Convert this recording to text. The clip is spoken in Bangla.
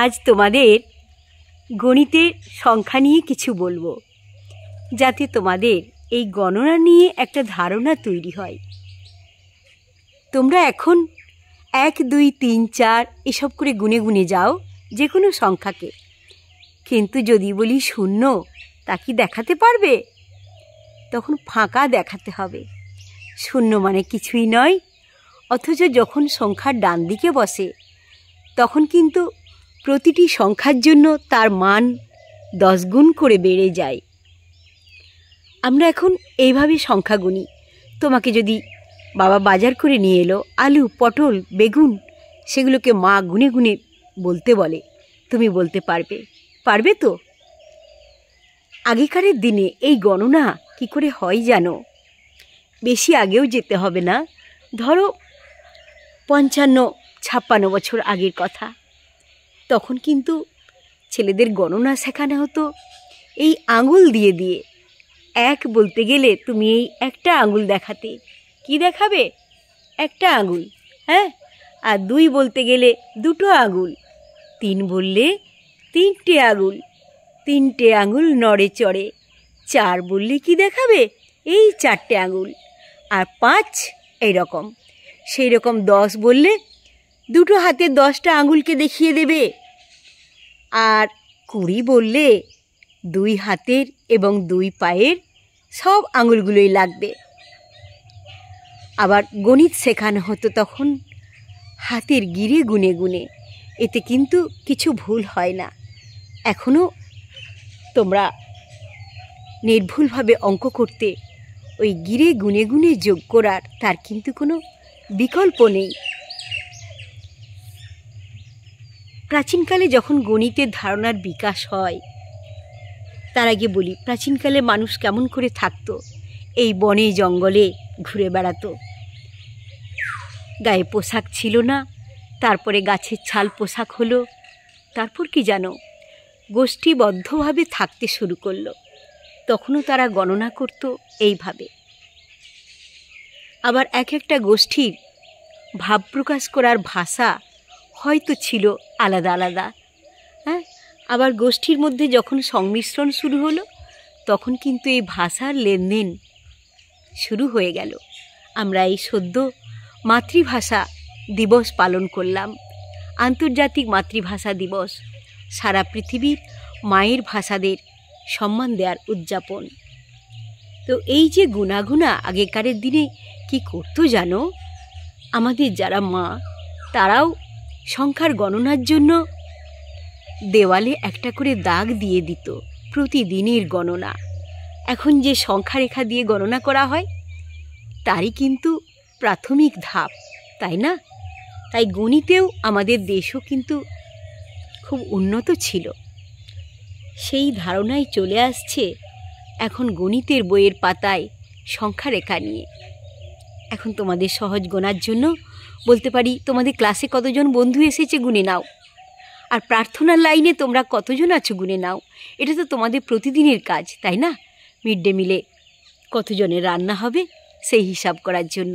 আজ তোমাদের গণিতের সংখ্যা নিয়ে কিছু বলবো, যাতে তোমাদের এই গণনা নিয়ে একটা ধারণা তৈরি হয়। তোমরা এখন 1, 2, 3, 4 এসব করে গুনে গুনে যাও যে কোনো সংখ্যাকে, কিন্তু যদি বলি 0, তা কি দেখাতে পারবে? তখন ফাঁকা দেখাতে হবে। 0 মানে কিছুই নয়, অথচ যখন সংখ্যার ডান দিকে বসে তখন কিন্তু প্রতিটি সংখ্যার জন্য তার মান 10 গুণ করে বেড়ে যায়। আমরা এখন এইভাবে সংখ্যা গুনি। তোমাকে যদি বাবা বাজার করে নিয়ে এলো আলু, পটল, বেগুন, সেগুলোকে মা গুনে গুনে বলতে বলে, তুমি বলতে পারবে তো? আগেকারের দিনে এই গণনা কি করে হয় জানো? বেশি আগেও যেতে হবে না, ধরো 55-56 বছর আগের কথা। তখন কিন্তু ছেলেদের গণনা শেখানো হতো এই আঙুল দিয়ে দিয়ে। 1 বলতে গেলে তুমি এই একটা আঙুল দেখাতে, কি দেখাবে? একটা আঙুল, হ্যাঁ। আর 2 বলতে গেলে 2টো আঙুল, 3 বললে 3টে আঙুল, 3টে আঙুল নড়ে চড়ে। 4 বললে কি দেখাবে? এই 4টে আঙুল। আর 5 এইরকম। সেই রকম 10 বললে 2টো হাতে 10টা আঙুলকে দেখিয়ে দেবে। আর 20 বললে 2 হাতের এবং 2 পায়ের সব আঙুলগুলোই লাগবে। আবার গণিত শেখানো হতো তখন হাতের গিরে গুনে গুনে, এতে কিন্তু কিছু ভুল হয় না। এখনও তোমরা নির্ভুলভাবে অঙ্ক করতে ওই গিরে গুনে গুনে যোগ করার, তার কিন্তু কোনো বিকল্প নেই। প্রাচীনকালে যখন গণিতের ধারণার বিকাশ হয়, তার আগে বলি প্রাচীনকালে মানুষ কেমন করে থাকতো। এই বনে জঙ্গলে ঘুরে বেড়াতো, গায়ে পোশাক ছিল না, তারপরে গাছের ছাল পোশাক হলো। তারপর কি জানো, গোষ্ঠীবদ্ধভাবে থাকতে শুরু করলো। তখনও তারা গণনা করত এইভাবে। আবার এক একটা গোষ্ঠীর ভাব প্রকাশ করার ভাষা হয়তো ছিল আলাদা আলাদা, হ্যাঁ। আবার গোষ্ঠীর মধ্যে যখন সংমিশ্রণ শুরু হলো, তখন কিন্তু এই ভাষার লেনদেন শুরু হয়ে গেল। আমরা এই সদ্য মাতৃভাষা দিবস পালন করলাম, আন্তর্জাতিক মাতৃভাষা দিবস, সারা পৃথিবীর মায়ের ভাষাদের সম্মান দেওয়ার উদযাপন। তো এই যে গুনাগুনা আগেকারের দিনে কি করতো জানো? আমাদের যারা মা, তারাও সংখ্যার গণনার জন্য দেওয়ালে একটা করে দাগ দিয়ে দিত, প্রতিদিনের গণনা। এখন যে সংখ্যা রেখা দিয়ে গণনা করা হয়, তারই কিন্তু প্রাথমিক ধাপ, তাই না? তাই গণিতেও আমাদের দেশও কিন্তু খুব উন্নত ছিল। সেই ধারণাই চলে আসছে এখন গণিতের বইয়ের পাতায় সংখ্যা রেখা নিয়ে। এখন তোমাদের সহজ গোনার জন্য বলতে পারি, তোমাদের ক্লাসে কতজন বন্ধু এসেছে গুনে নাও। আর প্রার্থনার লাইনে তোমরা কতজন আছো গুনে নাও। এটা তো তোমাদের প্রতিদিনের কাজ, তাই না? মিড ডে মিলে কতজনের রান্না হবে সেই হিসাব করার জন্য।